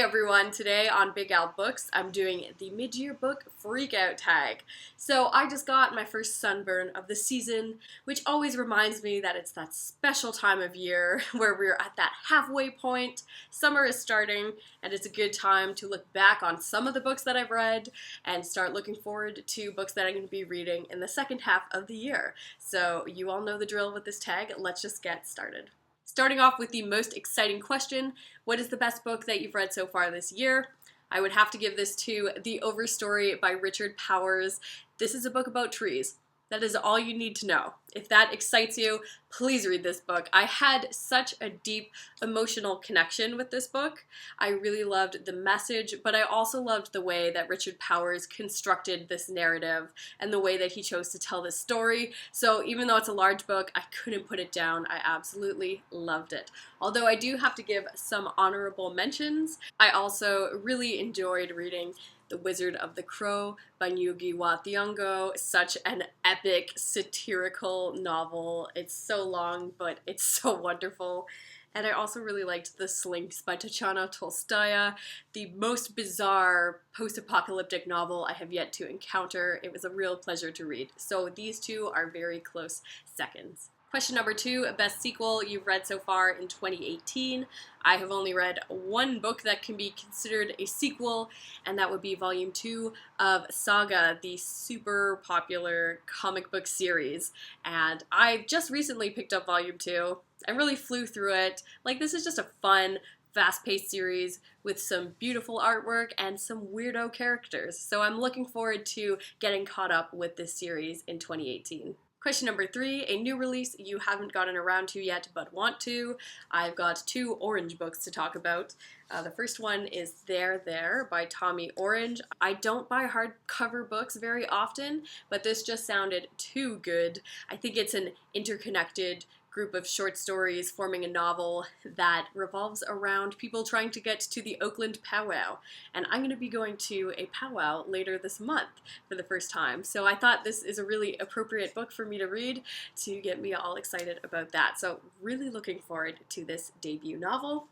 Hey everyone, today on Big Al Books, I'm doing the mid-year book freakout tag. So I just got my first sunburn of the season, which always reminds me that it's that special time of year where we're at that halfway point, summer is starting, and it's a good time to look back on some of the books that I've read and start looking forward to books that I'm going to be reading in the second half of the year. So you all know the drill with this tag, let's just get started. Starting off with the most exciting question, what is the best book that you've read so far this year? I would have to give this to The Overstory by Richard Powers. This is a book about trees. That is all you need to know. If that excites you, please read this book. I had such a deep emotional connection with this book. I really loved the message, but I also loved the way that Richard Powers constructed this narrative and the way that he chose to tell this story. So even though it's a large book, I couldn't put it down. I absolutely loved it. Although I do have to give some honorable mentions. I also really enjoyed reading The Wizard of the Crow by Ngugi wa Thiong'o. Such an epic, satirical novel. It's so long, but it's so wonderful. And I also really liked The Slinks by Tatiana Tolstoya, the most bizarre post-apocalyptic novel I have yet to encounter. It was a real pleasure to read. So these two are very close seconds. Question number 2, best sequel you've read so far in 2018. I have only read one book that can be considered a sequel, and that would be Volume 2 of Saga, the super popular comic book series. And I just recently picked up Volume 2. I really flew through it. Like, this is just a fun, fast-paced series with some beautiful artwork and some weirdo characters. So I'm looking forward to getting caught up with this series in 2018. Question number 3, a new release you haven't gotten around to yet but want to. I've got 2 orange books to talk about. The first one is There by Tommy Orange. I don't buy hardcover books very often, but this just sounded too good. I think it's an interconnected group of short stories forming a novel that revolves around people trying to get to the Oakland powwow. And I'm going to be going to a powwow later this month for the first time. So I thought this is a really appropriate book for me to read to get me all excited about that. So really looking forward to this debut novel.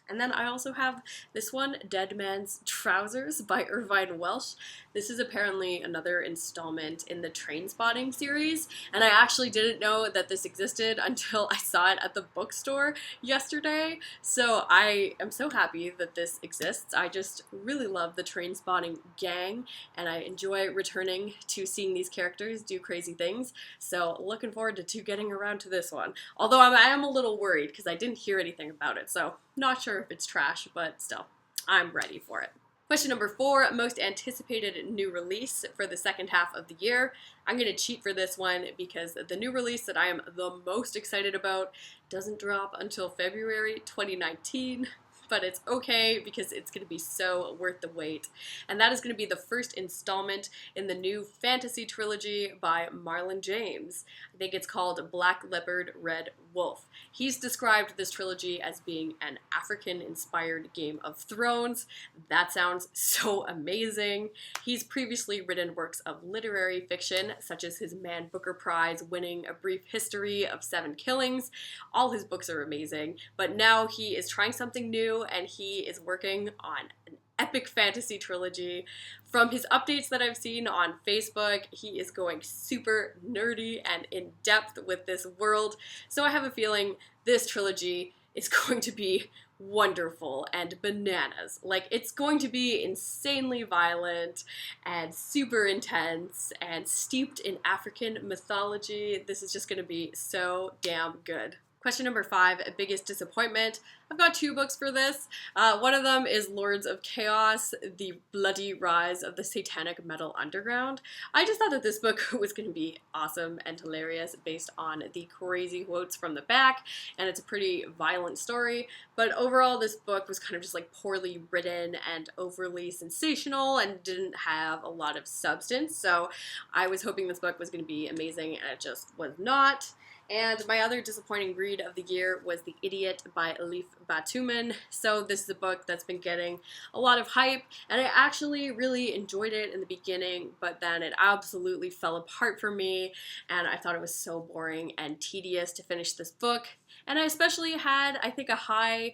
And then I also have this one, Dead Man's Trousers by Irvine Welsh. This is apparently another installment in the Trainspotting series, and I actually didn't know that this existed until I saw it at the bookstore yesterday. So I am so happy that this exists. I just really love the Trainspotting gang, and I enjoy returning to seeing these characters do crazy things. So looking forward to getting around to this one. Although I am a little worried because I didn't hear anything about it, so not sure if it's trash, but still, I'm ready for it. Question number 4, most anticipated new release for the second half of the year. I'm going to cheat for this one because the new release that I am the most excited about doesn't drop until February 2019. But it's okay because it's going to be so worth the wait. And that is going to be the first installment in the new fantasy trilogy by Marlon James. I think it's called Black Leopard, Red Wolf. He's described this trilogy as being an African-inspired Game of Thrones. That sounds so amazing. He's previously written works of literary fiction, such as his Man Booker Prize winning A Brief History of 7 Killings. All his books are amazing, but now he is trying something new, and he is working on an epic fantasy trilogy. From his updates that I've seen on Facebook, he is going super nerdy and in-depth with this world, so I have a feeling this trilogy is going to be wonderful and bananas. Like, it's going to be insanely violent and super intense and steeped in African mythology. This is just going to be so damn good. Question number 5, biggest disappointment. I've got 2 books for this. One of them is Lords of Chaos, The Bloody Rise of the Satanic Metal Underground. I just thought that this book was going to be awesome and hilarious based on the crazy quotes from the back, and it's a pretty violent story. But overall, this book was kind of just like poorly written and overly sensational and didn't have a lot of substance. So I was hoping this book was going to be amazing, and it just was not. And my other disappointing read of the year was The Idiot by Elif Batuman. So this is a book that's been getting a lot of hype, and I actually really enjoyed it in the beginning, but then it absolutely fell apart for me, and I thought it was so boring and tedious to finish this book. And I especially had, I think, a high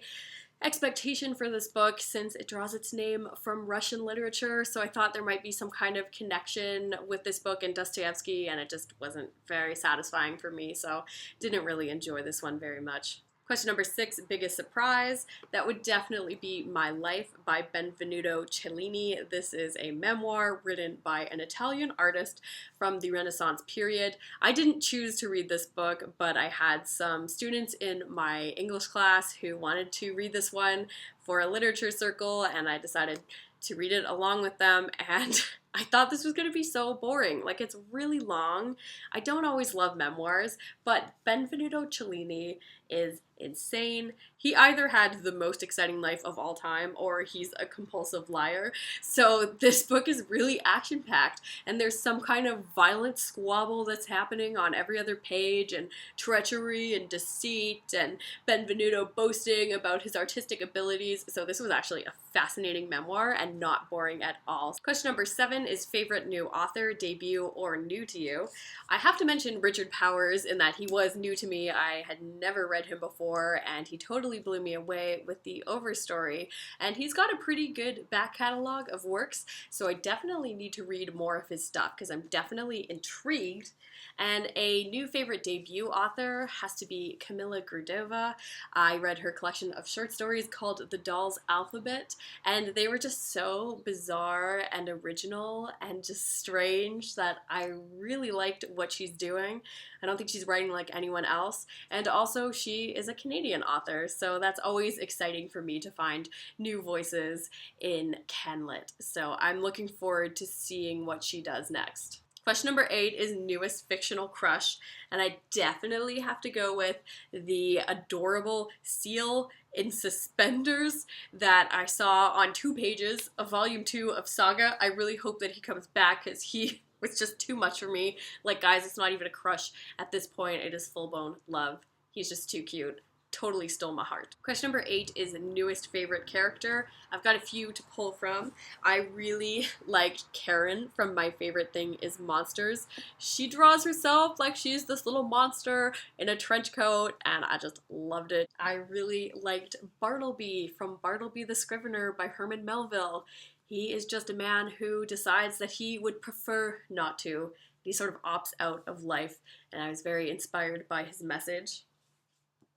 expectation for this book since it draws its name from Russian literature, so I thought there might be some kind of connection with this book and Dostoevsky, and it just wasn't very satisfying for me, so didn't really enjoy this one very much. Question number 6, biggest surprise. That would definitely be My Life by Benvenuto Cellini. This is a memoir written by an Italian artist from the Renaissance period. I didn't choose to read this book, but I had some students in my English class who wanted to read this one for a literature circle, and I decided to read it along with them, and I thought this was going to be so boring. Like, it's really long. I don't always love memoirs, but Benvenuto Cellini is insane. He either had the most exciting life of all time or he's a compulsive liar. So this book is really action-packed, and there's some kind of violent squabble that's happening on every other page, and treachery and deceit, and Benvenuto boasting about his artistic abilities. So this was actually a fascinating memoir and not boring at all. Question number 7 is favorite new author, debut, or new to you. I have to mention Richard Powers in that he was new to me. I had never read him before, and he totally blew me away with The Overstory, and he's got a pretty good back catalog of works, so I definitely need to read more of his stuff because I'm definitely intrigued. And a new favorite debut author has to be Kamila Grudeva. I read her collection of short stories called The Doll's Alphabet, and they were just so bizarre and original and just strange that I really liked what she's doing. I don't think she's writing like anyone else, and also she is a Canadian author, so that's always exciting for me to find new voices in CanLit. So I'm looking forward to seeing what she does next. Question number 8 is newest fictional crush, and I definitely have to go with the adorable seal in suspenders that I saw on 2 pages of volume 2 of Saga. I really hope that he comes back because he was just too much for me. Like, guys, it's not even a crush at this point. It is full-blown love. He's just too cute. Totally stole my heart. Question number 8 is newest favorite character. I've got a few to pull from. I really liked Karen from My Favorite Thing is Monsters. She draws herself like she's this little monster in a trench coat, and I just loved it. I really liked Bartleby from Bartleby the Scrivener by Herman Melville. He is just a man who decides that he would prefer not to. He sort of opts out of life, and I was very inspired by his message.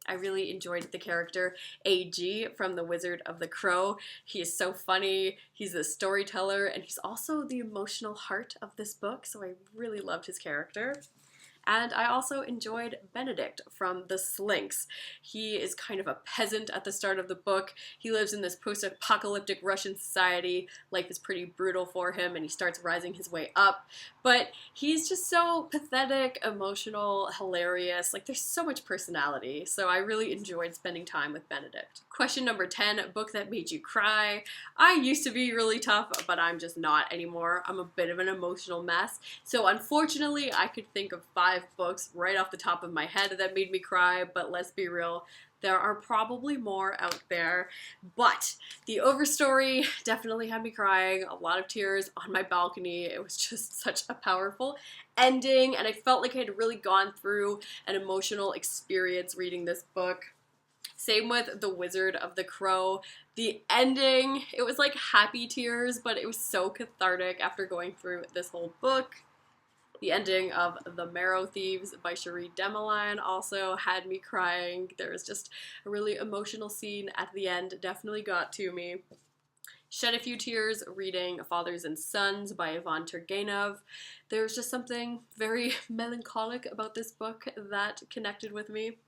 I really enjoyed the character A.G. from The Wizard of the Crow. He is so funny, he's a storyteller, and he's also the emotional heart of this book, so I really loved his character. And I also enjoyed Benedict from The Slinks. He is kind of a peasant at the start of the book. He lives in this post-apocalyptic Russian society. Life is pretty brutal for him, and he starts rising his way up. But he's just so pathetic, emotional, hilarious. Like, there's so much personality. So I really enjoyed spending time with Benedict. Question number 10, book that made you cry. I used to be really tough, but I'm just not anymore. I'm a bit of an emotional mess. So unfortunately, I could think of 5 books right off the top of my head that made me cry, but let's be real, there are probably more out there. But The Overstory definitely had me crying, a lot of tears on my balcony. It was just such a powerful ending, and I felt like I had really gone through an emotional experience reading this book. Same with The Wizard of the Crow. The ending, it was like happy tears, but it was so cathartic after going through this whole book. The ending of The Marrow Thieves by Cherie Demeline also had me crying. There was just a really emotional scene at the end, definitely got to me. Shed a few tears reading Fathers and Sons by Ivan Turgenev. There's just something very melancholic about this book that connected with me.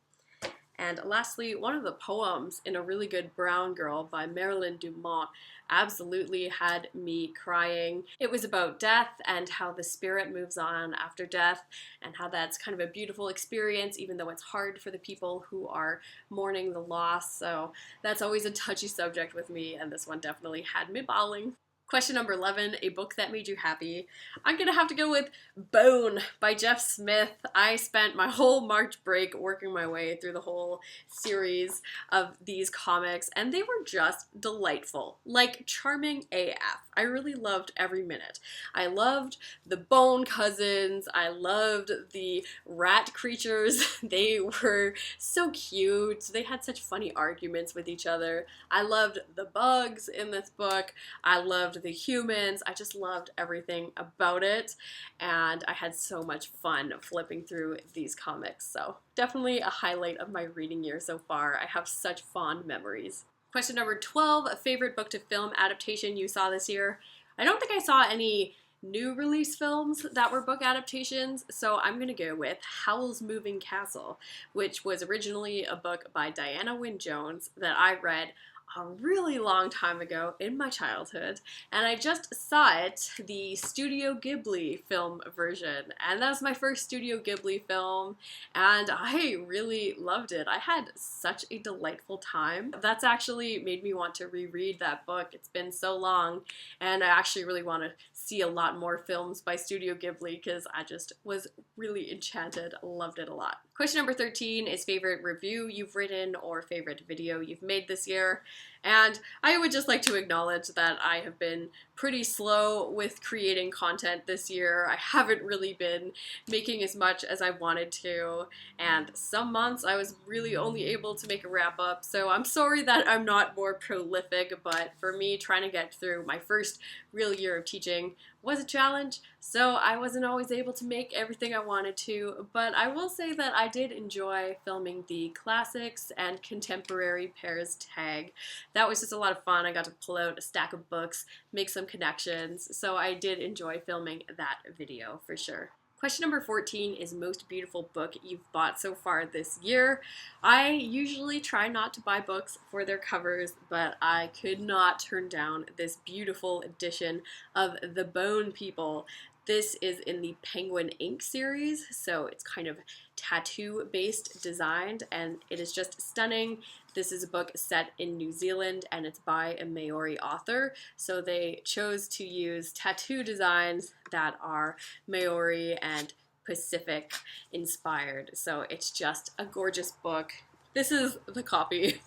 And lastly, one of the poems in A Really Good Brown Girl by Marilyn Dumont absolutely had me crying. It was about death and how the spirit moves on after death, and how that's kind of a beautiful experience, even though it's hard for the people who are mourning the loss. So that's always a touchy subject with me, and this one definitely had me bawling. Question number 11, a book that made you happy. I'm gonna have to go with Bone by Jeff Smith. I spent my whole March break working my way through the whole series of these comics, and they were just delightful. Like, charming AF. I really loved every minute. I loved the Bone cousins. I loved the rat creatures. They were so cute. They had such funny arguments with each other. I loved the bugs in this book. I loved the humans. I just loved everything about it, and I had so much fun flipping through these comics. So definitely a highlight of my reading year so far. I have such fond memories. Question number 12, a favorite book to film adaptation you saw this year. I don't think I saw any new release films that were book adaptations, so I'm gonna go with Howl's Moving Castle, which was originally a book by Diana Wynne Jones that I read a really long time ago in my childhood, and I just saw it, the Studio Ghibli film version, and that was my first Studio Ghibli film, and I really loved it. I had such a delightful time. That's actually made me want to reread that book. It's been so long, and I actually really want to see a lot more films by Studio Ghibli because I just was really enchanted. Loved it a lot. Question number 13 is favorite review you've written or favorite video you've made this year. And I would just like to acknowledge that I have been pretty slow with creating content this year. I haven't really been making as much as I wanted to, and some months I was really only able to make a wrap up, so I'm sorry that I'm not more prolific, but for me, trying to get through my first real year of teaching was a challenge, so I wasn't always able to make everything I wanted to, but I will say that I did enjoy filming the classics and contemporary pairs tag. That was just a lot of fun. I got to pull out a stack of books, make some connections, so I did enjoy filming that video for sure. Question number 14 is most beautiful book you've bought so far this year. I usually try not to buy books for their covers, but I could not turn down this beautiful edition of The Bone People. This is in the Penguin Ink series, so it's kind of tattoo-based designed, and it is just stunning. This is a book set in New Zealand, and it's by a Maori author, so they chose to use tattoo designs that are Maori and Pacific inspired, so it's just a gorgeous book. This is the copy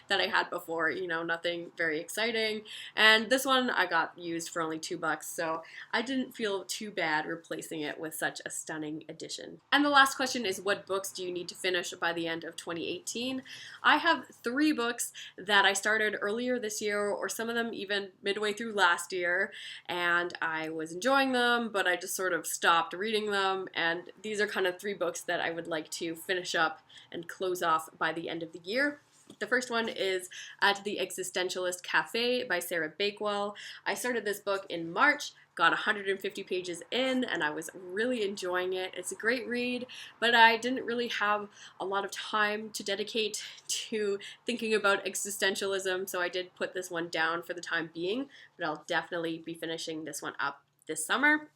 that I had before, you know, nothing very exciting. And this one I got used for only $2, so I didn't feel too bad replacing it with such a stunning edition. And the last question is, what books do you need to finish by the end of 2018? I have 3 books that I started earlier this year, or some of them even midway through last year, and I was enjoying them, but I just sort of stopped reading them, and these are kind of 3 books that I would like to finish up and close off by the end of the year. The first one is At the Existentialist Cafe by Sarah Bakewell. I started this book in March, got 150 pages in, and I was really enjoying it. It's a great read, but I didn't really have a lot of time to dedicate to thinking about existentialism, so I did put this one down for the time being, but I'll definitely be finishing this one up this summer.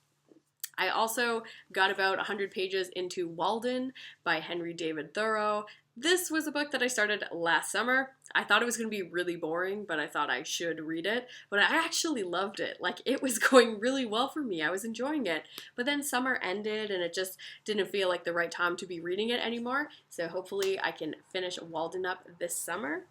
I also got about 100 pages into Walden by Henry David Thoreau. This was a book that I started last summer. I thought it was going to be really boring, but I thought I should read it. But I actually loved it. Like, it was going really well for me. I was enjoying it. But then summer ended, and it just didn't feel like the right time to be reading it anymore. So hopefully I can finish Walden up this summer.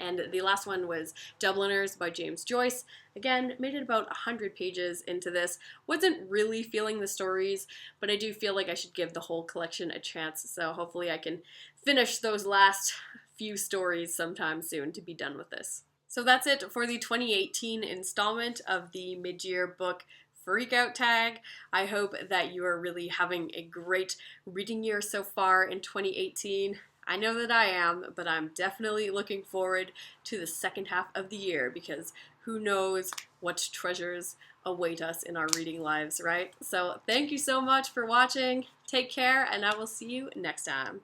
And the last one was Dubliners by James Joyce. Again, made it about 100 pages into this. Wasn't really feeling the stories, but I do feel like I should give the whole collection a chance. So hopefully I can finish those last few stories sometime soon to be done with this. So that's it for the 2018 installment of the mid-year book Freakout Tag. I hope that you are really having a great reading year so far in 2018. I know that I am, but I'm definitely looking forward to the second half of the year because who knows what treasures await us in our reading lives, right? So thank you so much for watching. Take care, and I will see you next time.